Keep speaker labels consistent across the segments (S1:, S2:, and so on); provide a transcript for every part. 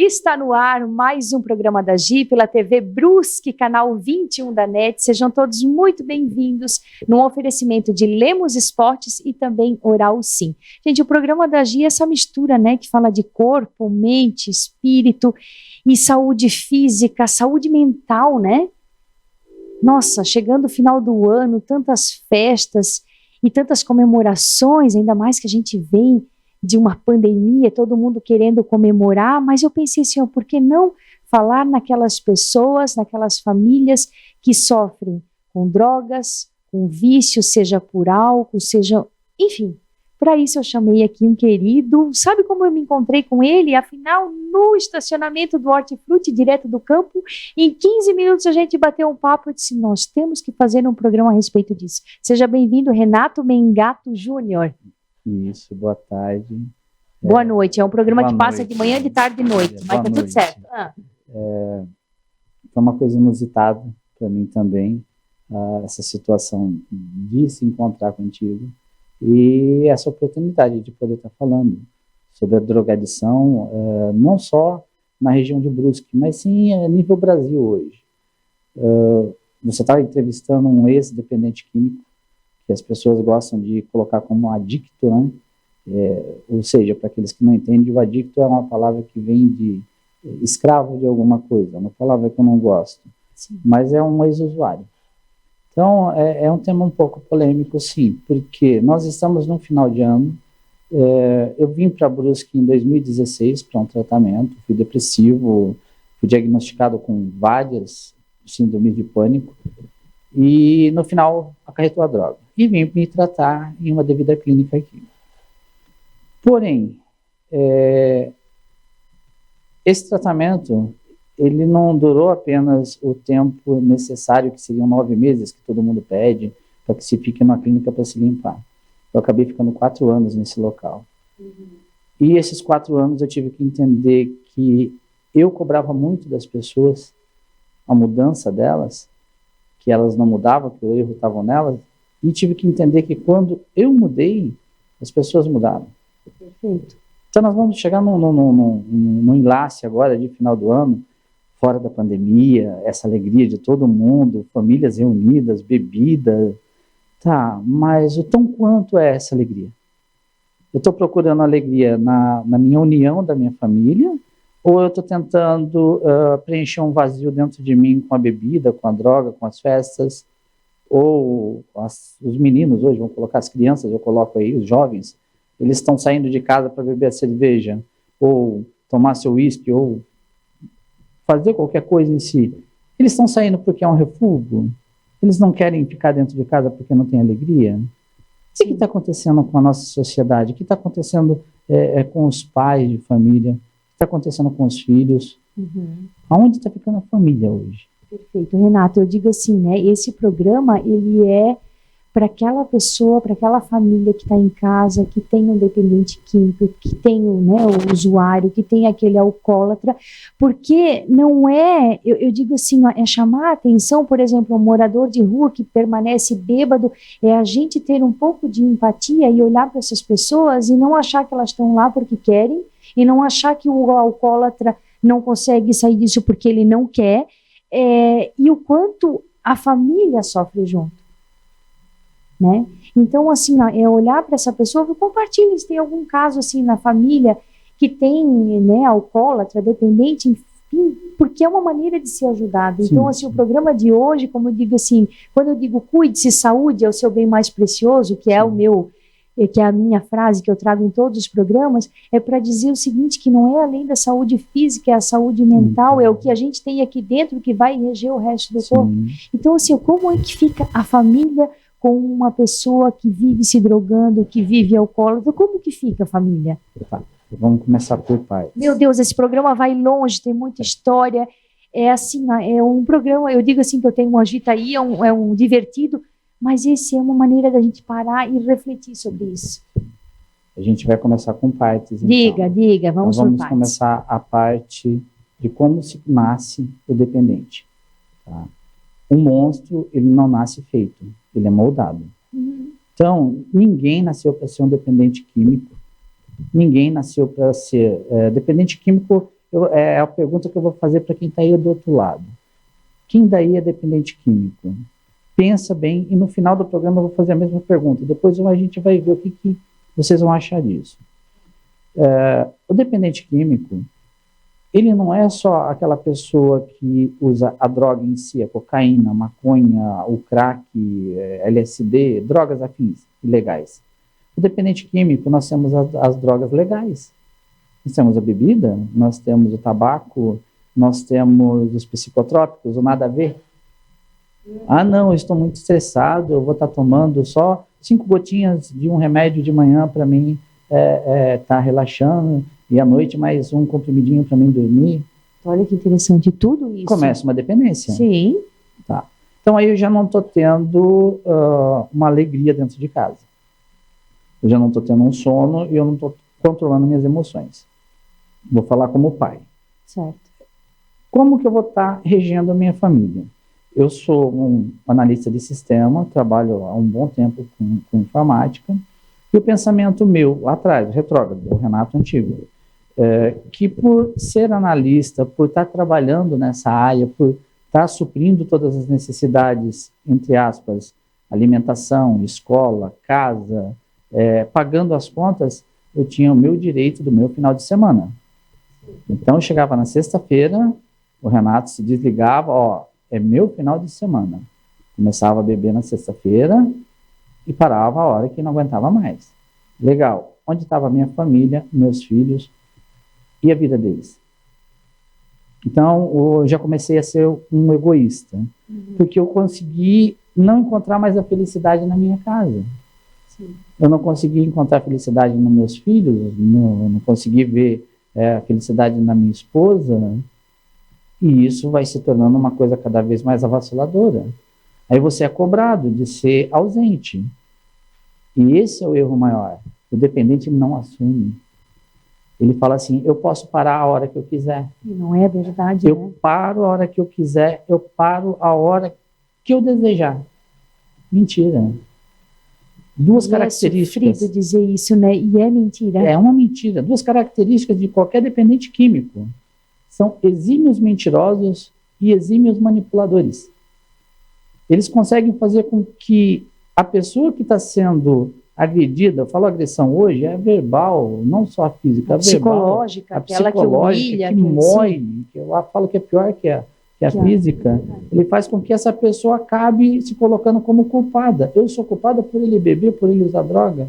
S1: Está no ar mais um programa da Gi pela TV Brusque, canal 21 da NET. Sejam todos muito bem-vindos num oferecimento de Lemos Esportes e também Oral Sim. Gente, o programa da Gi é essa mistura, né, que fala de corpo, mente, espírito e saúde física, saúde mental, né? Nossa, chegando o final do ano, tantas festas e tantas comemorações, ainda mais que a gente vem de uma pandemia, todo mundo querendo comemorar, mas eu pensei assim, por que não falar naquelas pessoas, naquelas famílias que sofrem com drogas, com vício, seja por álcool, seja, enfim. Para isso eu chamei aqui um querido, sabe como eu me encontrei com ele? Afinal, no estacionamento do Hortifruti, direto do campo, em 15 minutos a gente bateu um papo e disse, nós temos que fazer um programa a respeito disso. Seja bem-vindo, Renato Mengato Júnior.
S2: Isso, boa tarde.
S1: Boa noite, é um programa que passa de manhã, de tarde e de noite, mas tá tudo certo.
S2: Foi uma coisa inusitada para mim também, essa situação de se encontrar contigo e essa oportunidade de poder estar falando sobre a drogadição, não só na região de Brusque, mas sim a nível Brasil hoje. Você estava entrevistando um ex-dependente químico, que as pessoas gostam de colocar como adicto, né? Ou seja, para aqueles que não entendem, o adicto é uma palavra que vem de escravo de alguma coisa, uma palavra que eu não gosto, sim, mas é um ex-usuário. Então, é um tema um pouco polêmico, sim, porque nós estamos no final de ano, eu vim para Brusque em 2016 para um tratamento, fui depressivo, fui diagnosticado com várias síndromes de pânico, e no final acarretou a droga. E vim me tratar em uma devida clínica aqui. Porém, esse tratamento, ele não durou apenas o tempo necessário, que seriam 9 meses, que todo mundo pede, para que se fique numa clínica para se limpar. Eu acabei ficando 4 anos nesse local. E esses 4 anos eu tive que entender que eu cobrava muito das pessoas a mudança delas, que elas não mudavam, que o erro estava nelas, e tive que entender que quando eu mudei, as pessoas mudaram.
S1: Perfeito.
S2: Então nós vamos chegar num enlace agora de final do ano, fora da pandemia, essa alegria de todo mundo, famílias reunidas, bebida, tá, mas o tão quanto é essa alegria? Eu estou procurando alegria na minha união da minha família, ou eu estou tentando preencher um vazio dentro de mim com a bebida, com a droga, com as festas, ou os meninos hoje, vão colocar as crianças, eu coloco aí, os jovens, eles estão saindo de casa para beber a cerveja, ou tomar seu uísque, ou fazer qualquer coisa em si. Eles estão saindo porque é um refúgio? Eles não querem ficar dentro de casa porque não tem alegria? O que está acontecendo com a nossa sociedade? O que está acontecendo com os pais de família? O que está acontecendo com os filhos? Aonde está ficando a família hoje?
S1: Perfeito, Renato, eu digo assim, né, esse programa, ele é para aquela pessoa, para aquela família que está em casa, que tem um dependente químico, que tem, né, o usuário, que tem aquele alcoólatra, porque não é, eu digo assim, é chamar a atenção, por exemplo, um morador de rua que permanece bêbado, é a gente ter um pouco de empatia e olhar para essas pessoas e não achar que elas estão lá porque querem, e não achar que o alcoólatra não consegue sair disso porque ele não quer, e o quanto a família sofre junto, né? Então, assim, é olhar para essa pessoa, compartilha se tem algum caso assim na família que tem, né, alcoólatra, dependente, enfim, porque é uma maneira de ser ajudado. Então, assim, o programa de hoje, como eu digo assim, quando eu digo cuide-se, saúde é o seu bem mais precioso, que é o meu, que é a minha frase que eu trago em todos os programas, é para dizer o seguinte, que não é além da saúde física, é a saúde mental, é o que a gente tem aqui dentro que vai reger o resto do corpo. Então, assim, como é que fica a família com uma pessoa que vive se drogando, que vive alcoólatra? Como que fica a família?
S2: Tá. Vamos começar por partes.
S1: Meu Deus, esse programa vai longe, tem muita história, é assim, é um programa, eu digo assim que eu tenho um agitaí, é um divertido, mas esse é uma maneira da gente parar e refletir sobre isso.
S2: A gente vai começar com partes.
S1: Diga, vamos por partes.
S2: Vamos começar a parte de como se nasce o dependente. Tá? Um monstro, ele não nasce feito, ele é moldado. Então, ninguém nasceu para ser um dependente químico, ninguém nasceu para ser dependente químico. é a pergunta que eu vou fazer para quem está aí do outro lado. Quem daí é dependente químico? Pensa bem, e no final do programa eu vou fazer a mesma pergunta. Depois a gente vai ver o que vocês vão achar disso. O dependente químico, ele não é só aquela pessoa que usa a droga em si, a cocaína, a maconha, o crack, LSD, drogas afins, ilegais. O dependente químico, nós temos as drogas legais. Nós temos a bebida, nós temos o tabaco, nós temos os psicotrópicos, o nada a ver. Ah, não, eu estou muito estressado, eu vou estar tomando só 5 gotinhas de um remédio de manhã para mim estar relaxando, e à noite mais um comprimidinho para mim dormir.
S1: Olha que interessante, tudo isso.
S2: Começa uma dependência.
S1: Sim.
S2: Tá. Então aí eu já não estou tendo uma alegria dentro de casa. Eu já não estou tendo um sono e eu não estou controlando minhas emoções. Vou falar como pai.
S1: Certo.
S2: Como que eu vou estar regendo a minha família? Eu sou um analista de sistema, trabalho há um bom tempo com informática, e o pensamento meu, lá atrás, retrógrado, o Renato antigo, que por ser analista, por estar trabalhando nessa área, por estar suprindo todas as necessidades, entre aspas, alimentação, escola, casa, pagando as contas, eu tinha o meu direito do meu final de semana. Então, eu chegava na sexta-feira, o Renato se desligava, é meu final de semana. Começava a beber na sexta-feira e parava a hora que não aguentava mais. Legal. Onde estava a minha família, meus filhos e a vida deles? Então, eu já comecei a ser um egoísta, porque eu consegui não encontrar mais a felicidade na minha casa. Sim. Eu não consegui encontrar felicidade nos meus filhos, não consegui ver a felicidade na minha esposa, e isso vai se tornando uma coisa cada vez mais avassaladora. Aí você é cobrado de ser ausente. E esse é o erro maior. O dependente não assume. Ele fala assim, eu posso parar a hora que eu quiser.
S1: E não é verdade,
S2: eu
S1: né?
S2: paro a hora que eu quiser, eu paro a hora que eu desejar. Mentira. Duas características.
S1: É sofrido dizer isso, né? E é mentira.
S2: É uma mentira. 2 características de qualquer dependente químico. São exímios mentirosos e exímios manipuladores. Eles conseguem fazer com que a pessoa que está sendo agredida, eu falo agressão hoje, é verbal, não só a física, a
S1: psicológica,
S2: verbal,
S1: aquela
S2: psicológica,
S1: que humilha,
S2: que mói, que eu falo que é pior que a física. Ele faz com que essa pessoa acabe se colocando como culpada. Eu sou culpada por ele beber, por ele usar droga.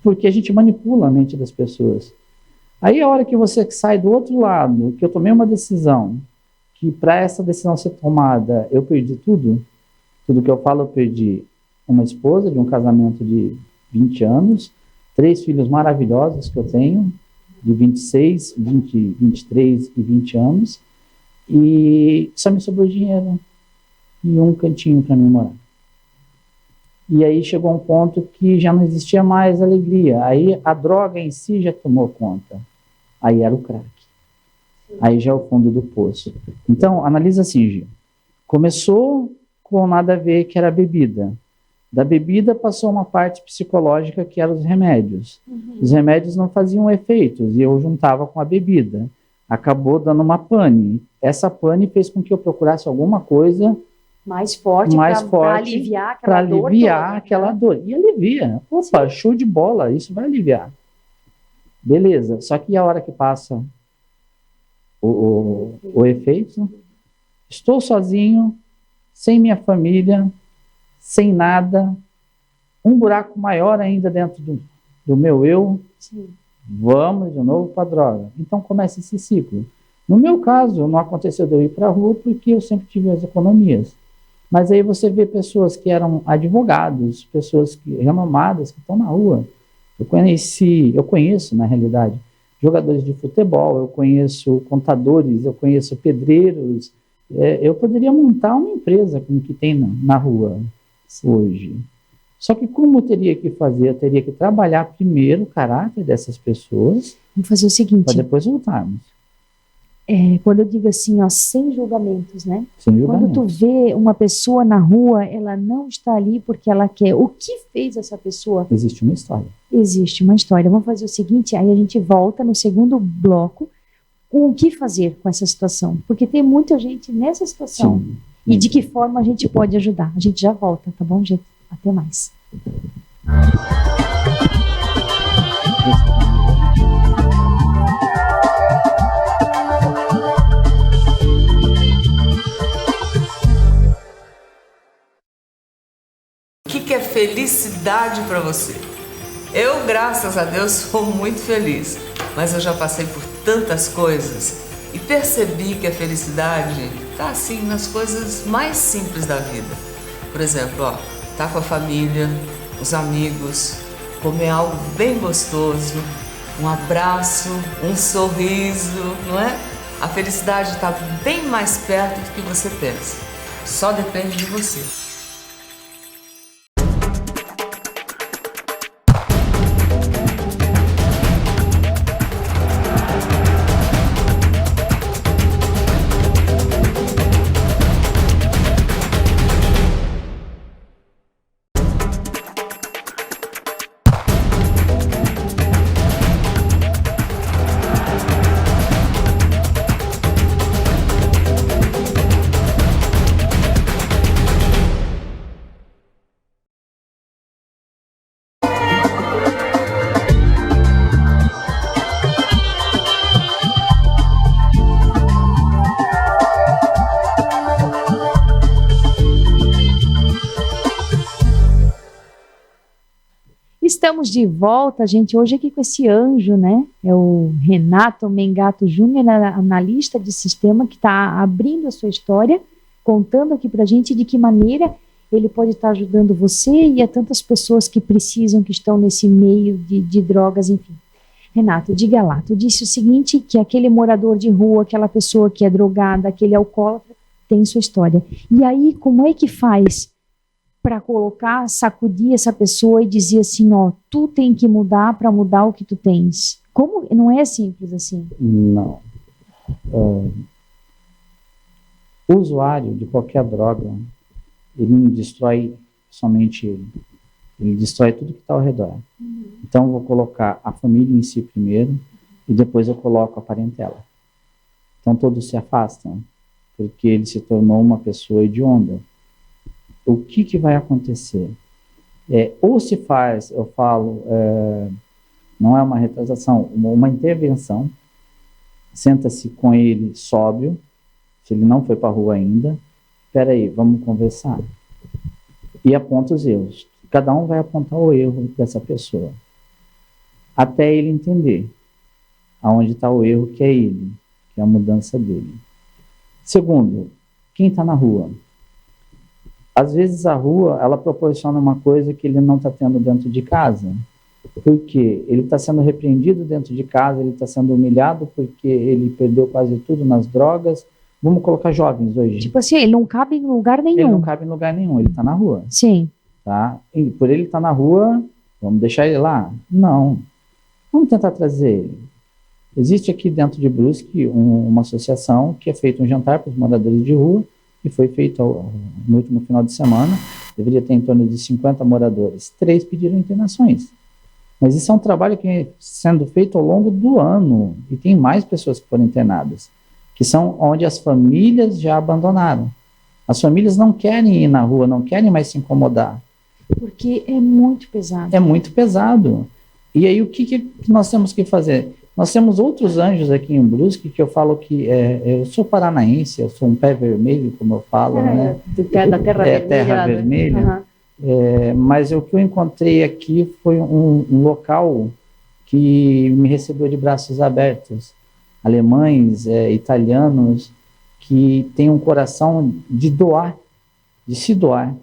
S2: Porque a gente manipula a mente das pessoas. Aí a hora que você sai do outro lado, que eu tomei uma decisão, que para essa decisão ser tomada, eu perdi tudo que eu falo, eu perdi uma esposa de um casamento de 20 anos, 3 filhos maravilhosos que eu tenho, de 26, 20, 23 e 20 anos, e só me sobrou dinheiro e um cantinho para mim morar. E aí chegou um ponto que já não existia mais alegria, aí a droga em si já tomou conta, aí era o crack. Aí já é o fundo do poço. Então, analisa assim, Gil. Começou com nada a ver, que era a bebida. Da bebida passou uma parte psicológica, que eram os remédios. Os remédios não faziam efeitos, e eu juntava com a bebida. Acabou dando uma pane. Essa pane fez com que eu procurasse alguma coisa
S1: mais forte para aliviar aquela dor. Para aliviar
S2: aquela dor. E alivia. Opa, sim, show de bola, isso vai aliviar. Beleza, só que a hora que passa o efeito, estou sozinho, sem minha família, sem nada, um buraco maior ainda dentro do meu eu. Sim. Vamos de novo para a droga. Então começa esse ciclo. No meu caso, não aconteceu de eu ir para a rua porque eu sempre tive as economias. Mas aí você vê pessoas que eram advogados, pessoas renomadas que estão na rua. Eu conheço, na realidade, jogadores de futebol, eu conheço contadores, eu conheço pedreiros. Eu poderia montar uma empresa como que tem na rua hoje. Só que como eu teria que fazer? Eu teria que trabalhar primeiro o caráter dessas pessoas.
S1: Vamos fazer o seguinte.
S2: Para depois voltarmos.
S1: Quando eu digo assim, sem julgamentos, né?
S2: Sem julgamentos.
S1: Quando tu vê uma pessoa na rua, ela não está ali porque ela quer. O que fez essa pessoa?
S2: Existe uma história.
S1: Existe uma história. Vamos fazer o seguinte, aí a gente volta no segundo bloco com o que fazer com essa situação, porque tem muita gente nessa situação.
S2: Sim.
S1: E de que forma a gente pode ajudar. A gente já volta, tá bom, gente? Até mais.
S3: O que é felicidade para você? Eu, graças a Deus, sou muito feliz, mas eu já passei por tantas coisas e percebi que a felicidade está assim nas coisas mais simples da vida. Por exemplo, tá com a família, os amigos, comer algo bem gostoso, um abraço, um sorriso, não é? A felicidade está bem mais perto do que você pensa. Só depende de você.
S1: Estamos de volta, gente, hoje aqui com esse anjo, né? É o Renato Mengato Júnior, analista de sistema, que está abrindo a sua história, contando aqui pra gente de que maneira ele pode estar ajudando você e a tantas pessoas que precisam, que estão nesse meio de drogas, enfim. Renato, diga lá, tu disse o seguinte, que aquele morador de rua, aquela pessoa que é drogada, aquele alcoólatra, tem sua história. E aí, como é que faz para colocar, sacudir essa pessoa e dizer assim, ó, tu tem que mudar para mudar o que tu tens? Como? Não é simples assim.
S2: Não. O usuário de qualquer droga, ele não destrói somente ele destrói tudo que está ao redor. Então eu vou colocar a família em si primeiro e depois eu coloco a parentela. Então todos se afastam, porque ele se tornou uma pessoa hedionda. O que vai acontecer? Ou se faz, eu falo, não é uma retrasação, uma intervenção, senta-se com ele sóbrio, se ele não foi para a rua ainda, espera aí, vamos conversar. E aponta os erros. Cada um vai apontar o erro dessa pessoa, até ele entender aonde está o erro, que é ele, que é a mudança dele. Segundo, quem está na rua? Às vezes a rua, ela proporciona uma coisa que ele não está tendo dentro de casa. Por quê? Ele está sendo repreendido dentro de casa, ele está sendo humilhado porque ele perdeu quase tudo nas drogas. Vamos colocar jovens hoje.
S1: Tipo assim, ele não cabe em lugar nenhum.
S2: Ele não cabe em lugar nenhum, ele está na rua.
S1: Sim.
S2: Tá? E por ele estar na rua, vamos deixar ele lá? Não. Vamos tentar trazer ele. Existe aqui dentro de Brusque uma associação que é feito um jantar para os moradores de rua, que foi feito no último final de semana, deveria ter em torno de 50 moradores. 3 pediram internações. Mas isso é um trabalho que é sendo feito ao longo do ano, e tem mais pessoas que foram internadas, que são onde as famílias já abandonaram. As famílias não querem ir na rua, não querem mais se incomodar.
S1: Porque é muito pesado.
S2: É muito pesado. E aí o que nós temos que fazer? Nós temos outros anjos aqui em Brusque, que eu falo que eu sou paranaense, eu sou um pé vermelho, como eu falo, né?
S1: Da terra vermelha.
S2: Terra vermelha. Mas o que eu encontrei aqui foi um local que me recebeu de braços abertos. Alemães, italianos, que têm um coração de doar, de se doar.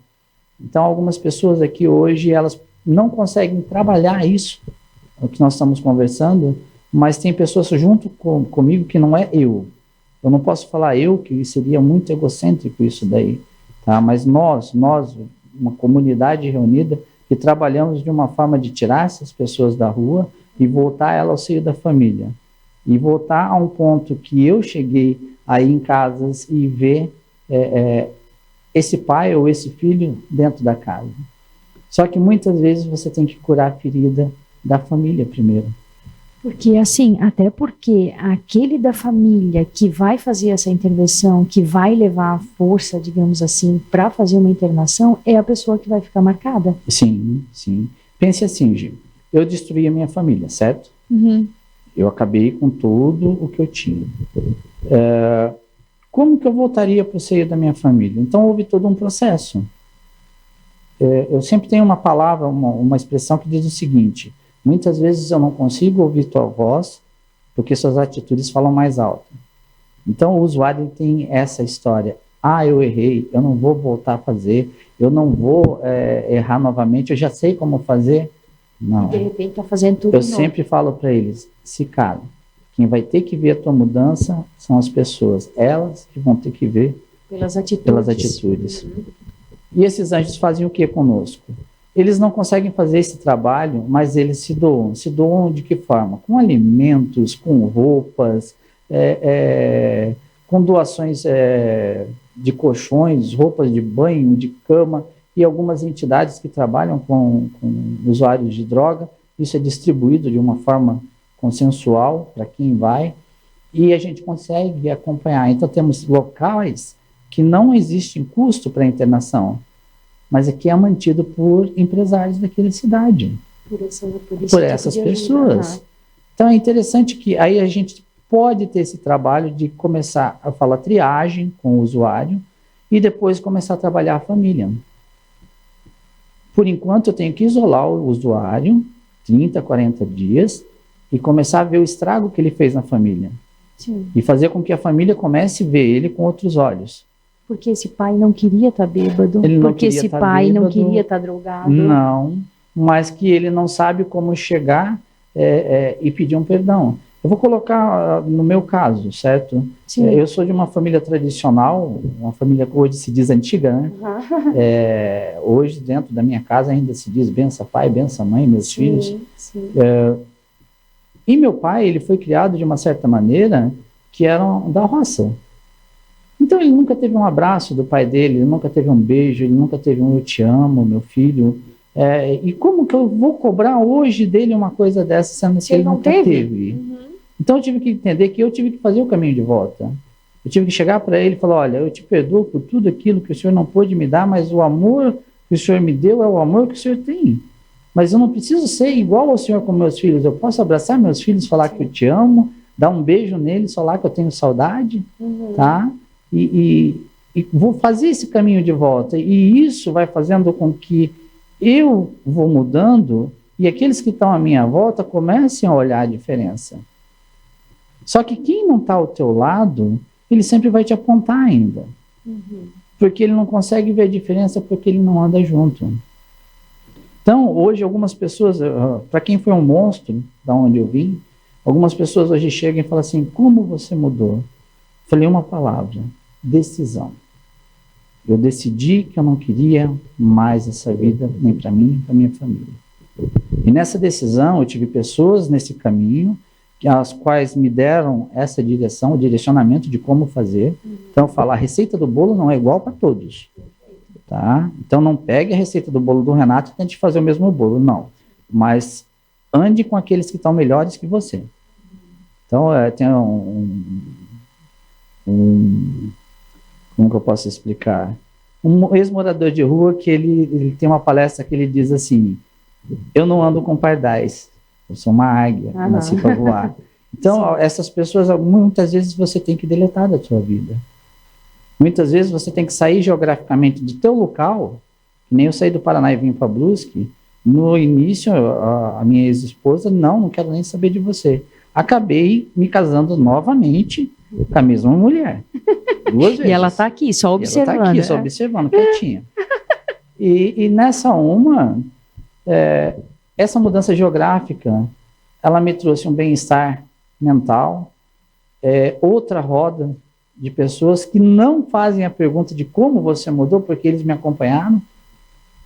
S2: Então, algumas pessoas aqui hoje, elas não conseguem trabalhar isso, o que nós estamos conversando, mas tem pessoas junto comigo que não é eu. Eu não posso falar eu, que seria muito egocêntrico isso daí, tá? Mas nós, uma comunidade reunida, que trabalhamos de uma forma de tirar essas pessoas da rua e voltar ela ao seio da família. E voltar a um ponto que eu cheguei aí em casas e ver esse pai ou esse filho dentro da casa. Só que muitas vezes você tem que curar a ferida da família primeiro.
S1: Porque assim, até porque aquele da família que vai fazer essa intervenção, que vai levar a força, digamos assim, para fazer uma internação, é a pessoa que vai ficar marcada.
S2: Sim, sim. Pense assim, Gil. Eu destruí a minha família, certo?
S1: Uhum.
S2: Eu acabei com tudo o que eu tinha. Como que eu voltaria para o seio da minha família? Então houve todo um processo. Eu sempre tenho uma palavra, uma expressão que diz o seguinte: muitas vezes eu não consigo ouvir tua voz porque suas atitudes falam mais alto. Então o usuário tem essa história: eu errei, eu não vou voltar a fazer, eu não vou errar novamente, eu já sei como fazer. Não.
S1: E de repente está fazendo tudo
S2: Eu
S1: de novo.
S2: sempre falo para eles: se cala. Quem vai ter que ver a tua mudança são as pessoas. Elas que vão ter que ver
S1: Pelas atitudes.
S2: pelas atitudes. E esses anjos fazem o que conosco? Eles não conseguem fazer esse trabalho, mas eles se doam. Se doam de que forma? Com alimentos, com roupas, com doações de colchões, roupas de banho, de cama, e algumas entidades que trabalham com usuários de droga. Isso é distribuído de uma forma consensual para quem vai, e a gente consegue acompanhar. Então temos locais que não existem custo para a internação, mas aqui é mantido por empresários daquela cidade, por essas pessoas. Então é interessante que aí a gente pode ter esse trabalho de começar a falar triagem com o usuário e depois começar a trabalhar a família. Por enquanto eu tenho que isolar o usuário 30, 40 dias e começar a ver o estrago que ele fez na família.
S1: Sim.
S2: E fazer com que a família comece a ver ele com outros olhos.
S1: Porque esse pai não queria estar bêbado.
S2: Ele não
S1: porque
S2: queria
S1: esse
S2: tá
S1: pai não
S2: bêbado.
S1: queria estar drogado.
S2: Não, mas que ele não sabe como chegar e pedir um perdão. Eu vou colocar no meu caso, certo?
S1: Sim.
S2: Eu sou de uma família tradicional, uma família que hoje se diz antiga, né? Hoje, dentro da minha casa, ainda se diz bença pai, bença mãe, meus filhos.
S1: Sim.
S2: E meu pai, ele foi criado de uma certa maneira que era da roça. Então ele nunca teve um abraço do pai dele, ele nunca teve um beijo, ele nunca teve um eu te amo, meu filho. E como que eu vou cobrar hoje dele uma coisa dessa, sendo que ele nunca teve?
S1: Uhum.
S2: Então eu tive que entender que eu tive que fazer o caminho de volta. Eu tive que chegar para ele e falar: olha, eu te perdoo por tudo aquilo que o senhor não pôde me dar, mas o amor que o senhor me deu é o amor que o senhor tem. Mas eu não preciso ser igual ao senhor com meus filhos. Eu posso abraçar meus filhos, falar que eu te amo, dar um beijo neles, falar que eu tenho saudade, tá? E vou fazer esse caminho de volta. E isso vai fazendo com que eu vou mudando e aqueles que estão à minha volta comecem a olhar a diferença. Só que quem não está ao teu lado, ele sempre vai te apontar ainda. Porque ele não consegue ver a diferença porque ele não anda junto. Então, hoje, algumas pessoas, para quem foi um monstro, da onde eu vim, algumas pessoas hoje chegam e falam assim: como você mudou? Falei uma palavra: decisão. Eu decidi que eu não queria mais essa vida, nem para mim, nem para minha família. E nessa decisão, eu tive pessoas nesse caminho, as quais me deram essa direção, o direcionamento de como fazer. Então, falar: a receita do bolo não é igual para todos. Tá? Então não pegue a receita do bolo do Renato e tente fazer o mesmo bolo, não. Mas ande com aqueles que estão melhores que você. Então tem como que eu posso explicar? Um ex-morador de rua que ele tem uma palestra que ele diz assim: eu não ando com pardais, eu sou uma águia, eu nasci para voar. Então essas pessoas, muitas vezes você tem que deletar da sua vida. Muitas vezes você tem que sair geograficamente do teu local, que nem eu saí do Paraná e vim para Brusque. No início, a minha ex-esposa: não quero nem saber de você. Acabei me casando novamente com a mesma mulher. 2 vezes.
S1: E ela está aqui, só observando.
S2: Ela está aqui, só observando, quietinha. E nessa essa mudança geográfica, ela me trouxe um bem-estar mental, outra roda de pessoas que não fazem a pergunta de como você mudou, porque eles me acompanharam.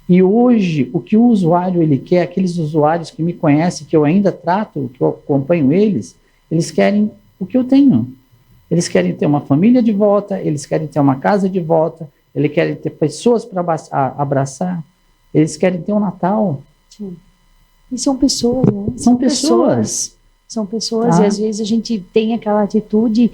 S2: E hoje, o que o usuário ele quer, aqueles usuários que me conhecem, que eu ainda trato, que eu acompanho eles querem o que eu tenho. Eles querem ter uma família de volta, eles querem ter uma casa de volta, eles querem ter pessoas para abraçar, eles querem ter um Natal.
S1: Sim. E são pessoas, né?
S2: São pessoas.
S1: São pessoas e às vezes a gente tem aquela atitude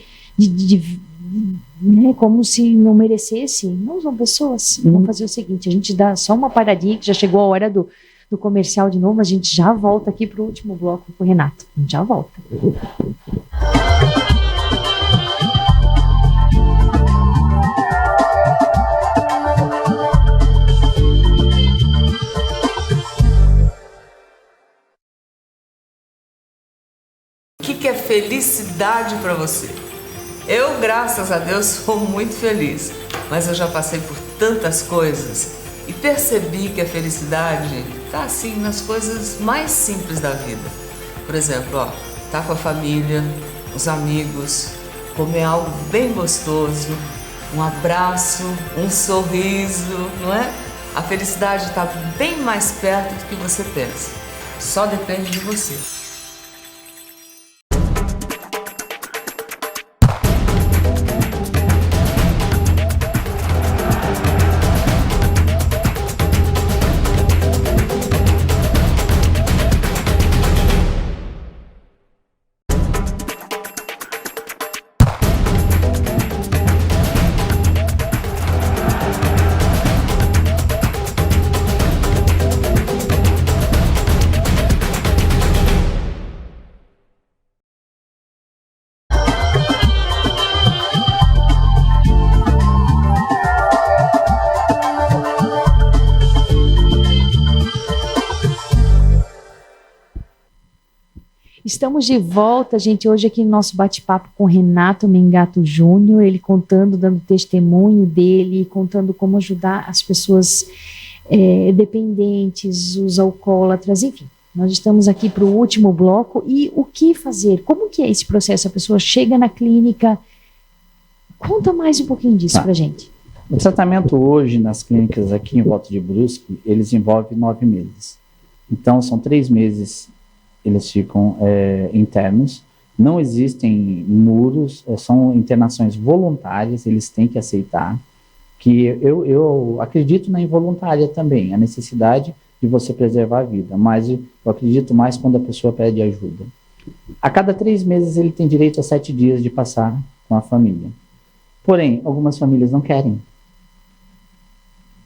S1: né, como se não merecesse. Não são pessoas. Vamos fazer o seguinte, a gente dá só uma paradinha, que já chegou a hora do comercial de novo, mas a gente já volta aqui para o último bloco com o Renato. A gente já volta.
S3: O que é felicidade para você? Eu, graças a Deus, sou muito feliz, mas eu já passei por tantas coisas e percebi que a felicidade está assim nas coisas mais simples da vida. Por exemplo, tá com a família, os amigos, comer algo bem gostoso, um abraço, um sorriso, não é? A felicidade está bem mais perto do que você pensa. Só depende de você.
S1: Estamos de volta, gente, hoje aqui no nosso bate-papo com Renato Mengato Júnior, ele contando, dando testemunho dele, contando como ajudar as pessoas dependentes, os alcoólatras, enfim. Nós estamos aqui para o último bloco e o que fazer? Como que é esse processo? A pessoa chega na clínica, conta mais um pouquinho disso para a gente.
S2: O tratamento hoje nas clínicas aqui em Volta de Brusque, eles envolvem 9 meses. Então, são 3 meses eles ficam internos, não existem muros, são internações voluntárias, eles têm que aceitar, que eu acredito na involuntária também, a necessidade de você preservar a vida, mas eu acredito mais quando a pessoa pede ajuda. A cada 3 meses ele tem direito a 7 dias de passar com a família. Porém, algumas famílias não querem,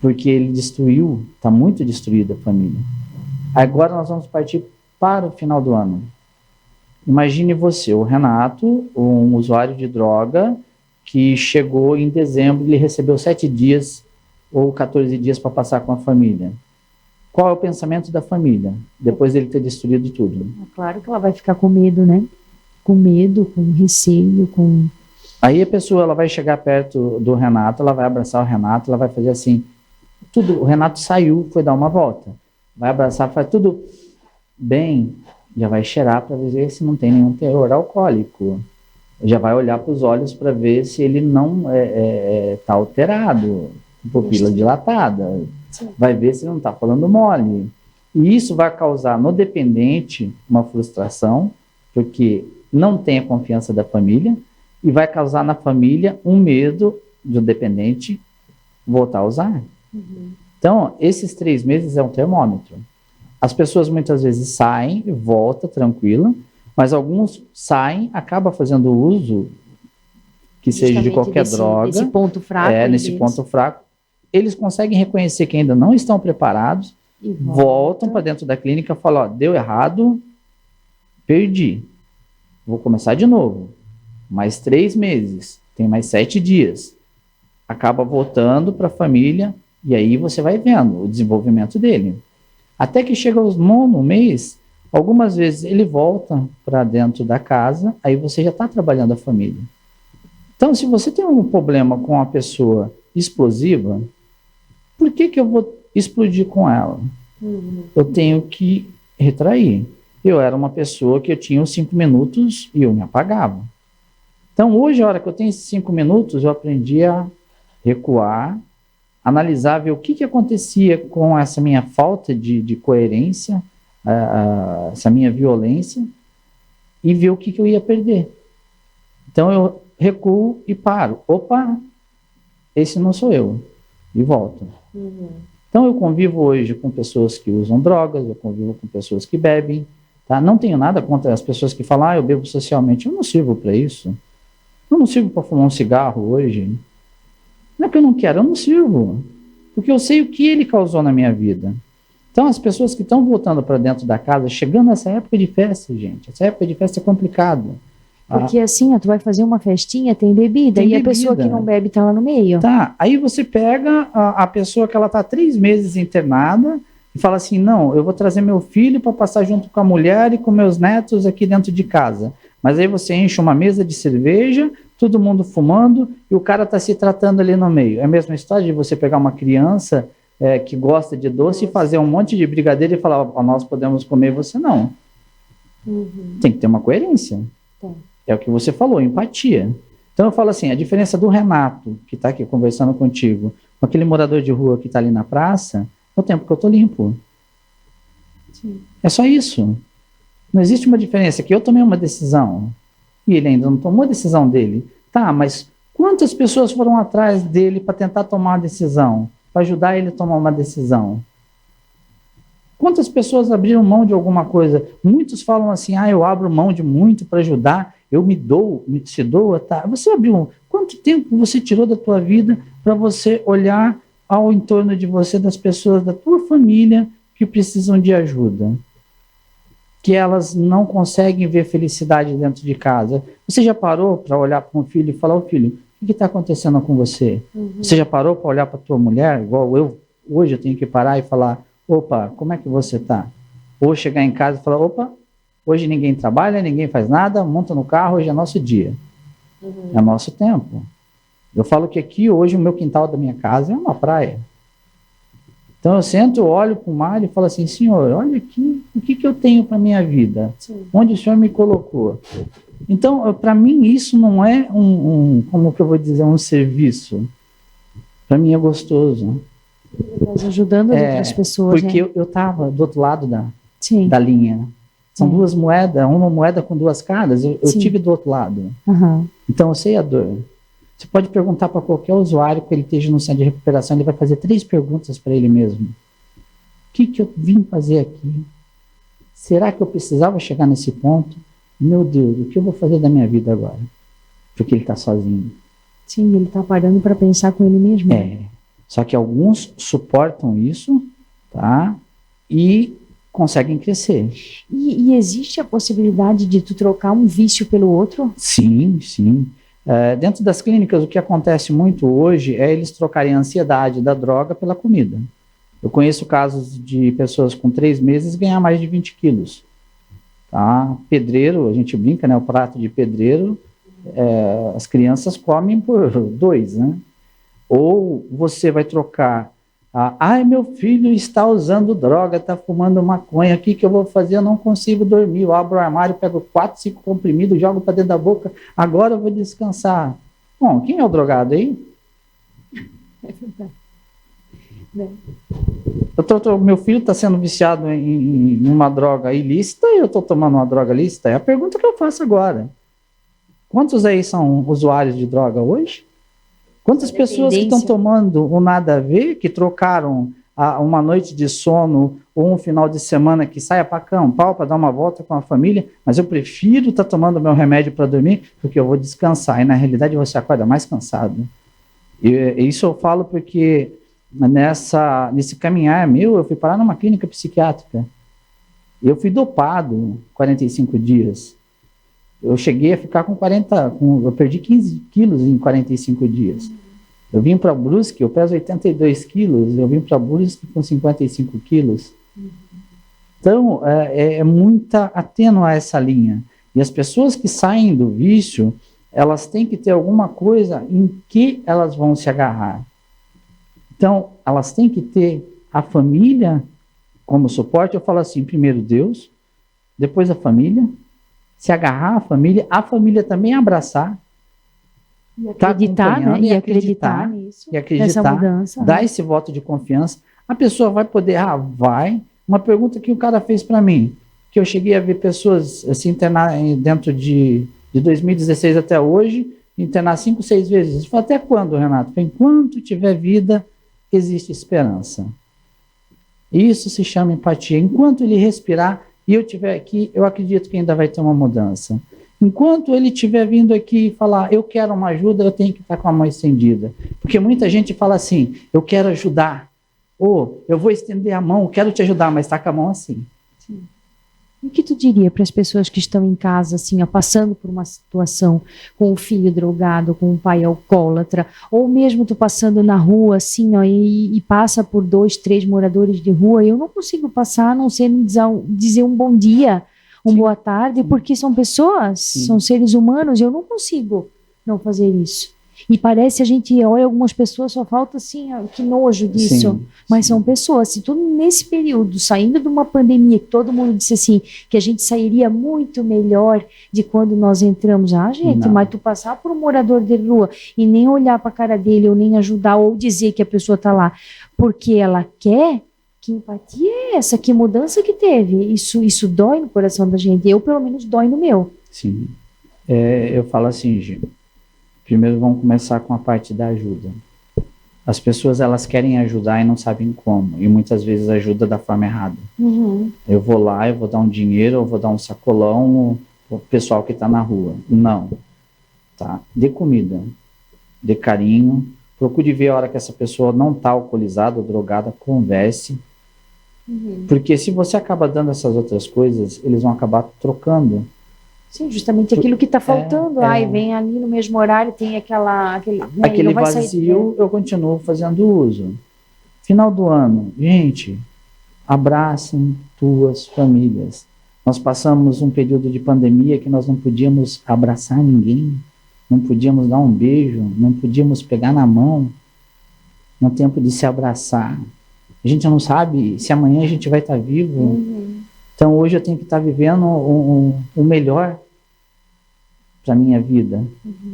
S2: porque ele destruiu, está muito destruída a família. Agora nós vamos partir para o final do ano. Imagine você, o Renato, um usuário de droga, que chegou em dezembro e ele recebeu 7 dias ou 14 dias para passar com a família. Qual é o pensamento da família, depois dele ter destruído tudo?
S1: É claro que ela vai ficar com medo, né? Com medo, com receio, com...
S2: Aí a pessoa ela vai chegar perto do Renato, ela vai abraçar o Renato, ela vai fazer assim, tudo, o Renato saiu, foi dar uma volta. Vai abraçar, faz tudo... bem, já vai cheirar para ver se não tem nenhum teor alcoólico. Já vai olhar para os olhos para ver se ele não está alterado, pupila dilatada. Sim. Vai ver se ele não está falando mole. E isso vai causar no dependente uma frustração, porque não tem a confiança da família, e vai causar na família um medo do dependente voltar a usar. Uhum. Então, esses 3 meses é um termômetro. As pessoas muitas vezes saem e voltam tranquila, mas alguns saem, acabam fazendo uso, que seja de qualquer droga.
S1: Nesse ponto fraco.
S2: Nesse ponto fraco. Eles conseguem reconhecer que ainda não estão preparados, e voltam para dentro da clínica e falam, deu errado, perdi. Vou começar de novo. Mais 3 meses, tem mais 7 dias. Acaba voltando para a família, e aí você vai vendo o desenvolvimento dele. Até que chega aos 9º mês, algumas vezes ele volta para dentro da casa, aí você já está trabalhando a família. Então, se você tem um problema com uma pessoa explosiva, por que eu vou explodir com ela? Uhum. Eu tenho que retrair. Eu era uma pessoa que eu tinha os 5 minutos e eu me apagava. Então, hoje, a hora que eu tenho esses 5 minutos, eu aprendi a recuar, analisar, ver o que acontecia com essa minha falta de coerência, essa minha violência, e ver o que eu ia perder. Então eu recuo e paro. Opa, esse não sou eu. E volto. Uhum. Então eu convivo hoje com pessoas que usam drogas, eu convivo com pessoas que bebem, Tá? Não tenho nada contra as pessoas que falam, eu bebo socialmente. Eu não sirvo para isso. Eu não sirvo para fumar um cigarro hoje. Não é que eu não quero, eu não sirvo. Porque eu sei o que ele causou na minha vida. Então, as pessoas que estão voltando para dentro da casa, chegando nessa época de festa, gente, essa época de festa é complicado.
S1: Porque assim, tu vai fazer uma festinha, tem bebida, e a pessoa que não bebe está lá no meio.
S2: Tá, aí você pega a pessoa que ela está 3 meses internada e fala assim, não, eu vou trazer meu filho para passar junto com a mulher e com meus netos aqui dentro de casa. Mas aí você enche uma mesa de cerveja, todo mundo fumando, e o cara está se tratando ali no meio. É a mesma história de você pegar uma criança que gosta de doce e fazer um monte de brigadeiro e falar, nós podemos comer, você não. Tem que ter uma coerência. É o que você falou, empatia. Então eu falo assim, a diferença do Renato, que está aqui conversando contigo, com aquele morador de rua que está ali na praça, é o tempo que eu estou limpo. Sim. É só isso. Não existe uma diferença, que eu tomei uma decisão, e ele ainda não tomou a decisão dele. Tá, mas quantas pessoas foram atrás dele para tentar tomar uma decisão, para ajudar ele a tomar uma decisão? Quantas pessoas abriram mão de alguma coisa? Muitos falam assim, eu abro mão de muito para ajudar, eu me dou, se doa, tá? Você abriu, quanto tempo você tirou da tua vida para você olhar ao entorno de você, das pessoas da tua família que precisam de ajuda? Que elas não conseguem ver felicidade dentro de casa. Você já parou para olhar para um filho e falar, filho, o que está acontecendo com você? Você já parou para olhar para tua mulher, igual hoje eu tenho que parar e falar, opa, como é que você está? Ou chegar em casa e falar, opa, hoje ninguém trabalha, ninguém faz nada, monta no carro, hoje é nosso dia. É nosso tempo. Eu falo que aqui, hoje, o meu quintal da minha casa é uma praia. Então eu sento, olho para o mar e falo assim, Senhor, olha aqui, o que eu tenho para a minha vida? Sim. Onde o Senhor me colocou? Então, para mim, isso não é como que eu vou dizer, um serviço. Para mim é gostoso.
S1: Mas ajudando as outras pessoas,
S2: porque eu estava do outro lado da linha. São duas moedas, uma moeda com duas caras, eu tive do outro lado. Então eu sei a dor. Você pode perguntar para qualquer usuário que ele esteja no centro de recuperação, ele vai fazer 3 perguntas para ele mesmo. O que eu vim fazer aqui? Será que eu precisava chegar nesse ponto? Meu Deus, o que eu vou fazer da minha vida agora? Porque ele está sozinho.
S1: Sim, ele está parando para pensar com ele mesmo.
S2: Só que alguns suportam isso, tá? E conseguem crescer.
S1: E existe a possibilidade de tu trocar um vício pelo outro?
S2: Sim, sim. Dentro das clínicas, o que acontece muito hoje é eles trocarem a ansiedade da droga pela comida. Eu conheço casos de pessoas com 3 meses ganhar mais de 20 quilos. Tá? Pedreiro, a gente brinca, né? O prato de pedreiro, as crianças comem por 2, né? Ou você vai trocar, meu filho está usando droga, está fumando maconha, o que eu vou fazer? Eu não consigo dormir, eu abro o armário, pego 4, 5 comprimidos, jogo para dentro da boca, agora eu vou descansar. Bom, quem é o drogado aí?
S1: É verdade.
S2: Meu filho está sendo viciado em uma droga ilícita e eu estou tomando uma droga lícita? É a pergunta que eu faço agora. Quantos aí são usuários de droga hoje? Quantas pessoas que estão tomando o nada a ver, que trocaram uma noite de sono ou um final de semana que saia para acampar, para dar uma volta com a família, mas eu prefiro estar tomando meu remédio para dormir porque eu vou descansar. E na realidade você acorda mais cansado. E isso eu falo porque nesse caminhar meu, eu fui parar numa clínica psiquiátrica. Eu fui dopado 45 dias. Eu cheguei a ficar com eu perdi 15 quilos em 45 dias. Eu vim para Brusque, eu peso 82 quilos, eu vim para Brusque com 55 quilos. Então, é muita atenuar essa linha. E as pessoas que saem do vício, elas têm que ter alguma coisa em que elas vão se agarrar. Então, elas têm que ter a família como suporte. Eu falo assim, primeiro Deus, depois a família, se agarrar à família também abraçar.
S1: E acreditar, né? E acreditar
S2: nisso. E acreditar, mudança, dar esse voto de confiança. A pessoa vai poder, vai. Uma pergunta que o cara fez para mim, que eu cheguei a ver pessoas se internar dentro de 2016 até hoje, internar 5, 6 vezes. Eu falei, até quando, Renato? Enquanto tiver vida, existe esperança. Isso se chama empatia. Enquanto ele respirar, e eu estiver aqui, eu acredito que ainda vai ter uma mudança. Enquanto ele estiver vindo aqui falar, eu quero uma ajuda, eu tenho que estar com a mão estendida. Porque muita gente fala assim, eu quero ajudar, ou eu vou estender a mão, quero te ajudar, mas está com a mão assim.
S1: Sim. E o que tu diria para as pessoas que estão em casa, assim, ó, passando por uma situação com o filho drogado, com o pai alcoólatra, ou mesmo tu passando na rua, assim, ó, e passa por 2, 3 moradores de rua, eu não consigo passar, a não ser dizer um bom dia, boa tarde, porque são pessoas, são seres humanos, eu não consigo não fazer isso. E parece, a gente olha algumas pessoas, só falta assim, ó, que nojo disso, mas são pessoas. Se tu nesse período, saindo de uma pandemia, que todo mundo disse assim, que a gente sairia muito melhor de quando nós entramos, gente, mas tu passar por um morador de rua e nem olhar para a cara dele, ou nem ajudar, ou dizer que a pessoa está lá porque ela quer, que empatia é essa? Que mudança que teve? Isso dói no coração da gente. Eu, pelo menos, dói no meu.
S2: Sim. Eu falo assim, Gil. Primeiro vamos começar com a parte da ajuda. As pessoas, elas querem ajudar e não sabem como. E muitas vezes ajuda da forma errada. Eu vou lá, eu vou dar um dinheiro, eu vou dar um sacolão pro pessoal que está na rua. Não. Tá? Dê comida. Dê carinho. Procure ver a hora que essa pessoa não está alcoolizada ou drogada, converse. Porque se você acaba dando essas outras coisas, eles vão acabar trocando.
S1: Sim, justamente aquilo que está faltando. Ai, vem ali no mesmo horário, tem aquele
S2: vazio, eu continuo fazendo uso. Final do ano, gente, abracem tuas famílias. Nós passamos um período de pandemia que nós não podíamos abraçar ninguém, não podíamos dar um beijo, não podíamos pegar na mão, no tempo de se abraçar. A gente não sabe se amanhã a gente vai estar vivo. Então hoje eu tenho que estar vivendo o melhor para a minha vida.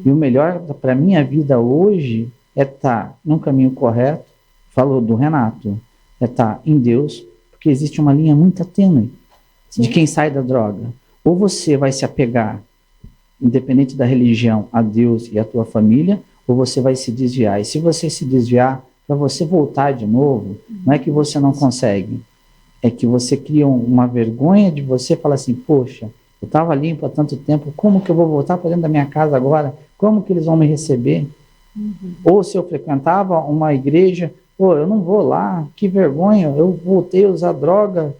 S2: E o melhor para a minha vida hoje é estar no caminho correto, falou do Renato, é estar em Deus, porque existe uma linha muito tênue de quem sai da droga. Ou você vai se apegar, independente da religião, a Deus e a tua família, ou você vai se desviar. E se você se desviar, para você voltar de novo, não é que você não consegue, é que você cria uma vergonha de você falar assim, poxa, eu estava limpo há tanto tempo, como que eu vou voltar para dentro da minha casa agora? Como que eles vão me receber? Ou se eu frequentava uma igreja, eu não vou lá, que vergonha, eu voltei a usar droga.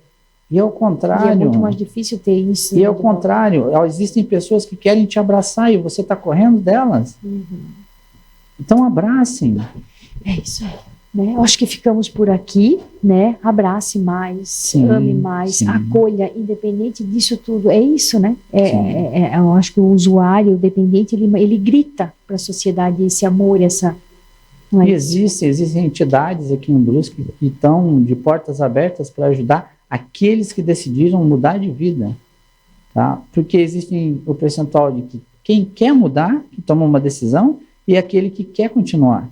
S2: E ao contrário... E é
S1: muito mais difícil ter isso.
S2: E ao contrário, existem pessoas que querem te abraçar e você está correndo delas. Então abracem.
S1: É isso aí. Né? Eu acho que ficamos por aqui, né? Abrace mais, ame mais, acolha, independente disso tudo. É isso, né? Eu acho que o usuário, o dependente, ele grita para a sociedade esse amor, essa... Não é?
S2: E existem entidades aqui em Brusque que estão de portas abertas para ajudar aqueles que decidiram mudar de vida. Tá? Porque existe o percentual de que quem quer mudar, que toma uma decisão, e aquele que quer continuar.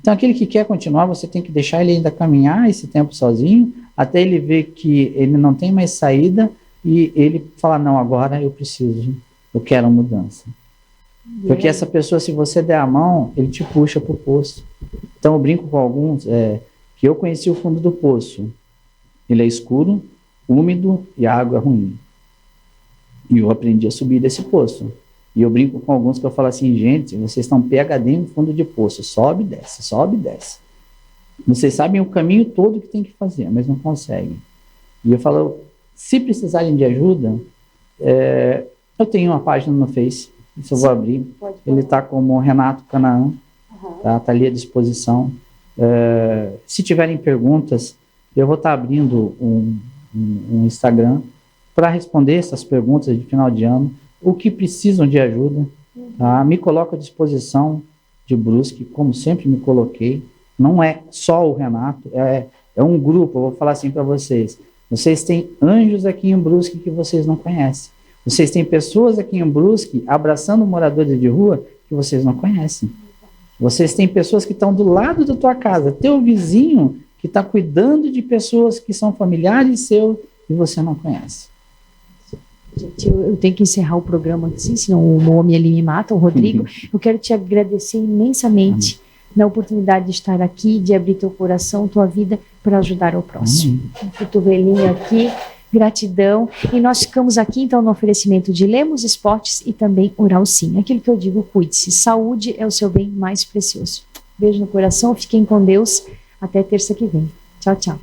S2: Então, aquele que quer continuar, você tem que deixar ele ainda caminhar esse tempo sozinho, até ele ver que ele não tem mais saída, e ele falar, não, agora eu preciso, eu quero mudança. Porque essa pessoa, se você der a mão, ele te puxa para o poço. Então, eu brinco com alguns, que eu conheci o fundo do poço. Ele é escuro, úmido e a água é ruim. E eu aprendi a subir desse poço. E eu brinco com alguns que eu falo assim, gente, vocês estão PhD no fundo de poço, sobe e desce, sobe e desce. Vocês sabem o caminho todo que tem que fazer, mas não conseguem. E eu falo, se precisarem de ajuda, eu tenho uma página no Face, isso eu vou abrir. Ele está como Renato Canaã, tá ali à disposição. Se tiverem perguntas, eu vou estar abrindo um Instagram para responder essas perguntas de final de ano. O que precisam de ajuda, tá? Me coloco à disposição de Brusque, como sempre me coloquei. Não é só o Renato, é um grupo. Eu vou falar assim para vocês. Vocês têm anjos aqui em Brusque que vocês não conhecem. Vocês têm pessoas aqui em Brusque abraçando moradores de rua que vocês não conhecem. Vocês têm pessoas que estão do lado da tua casa, teu vizinho que está cuidando de pessoas que são familiares seus e você não conhece.
S1: Gente, eu tenho que encerrar o programa assim, senão o homem ali me mata, o Rodrigo. Eu quero te agradecer imensamente na oportunidade de estar aqui, de abrir teu coração, tua vida, para ajudar o próximo. Um cotovelinho aqui, Gratidão. E nós ficamos aqui, então, no oferecimento de Lemos Esportes e também Oral Sim. Aquilo que eu digo, cuide-se. Saúde é o seu bem mais precioso. Beijo no coração, fiquem com Deus. Até terça que vem. Tchau, tchau.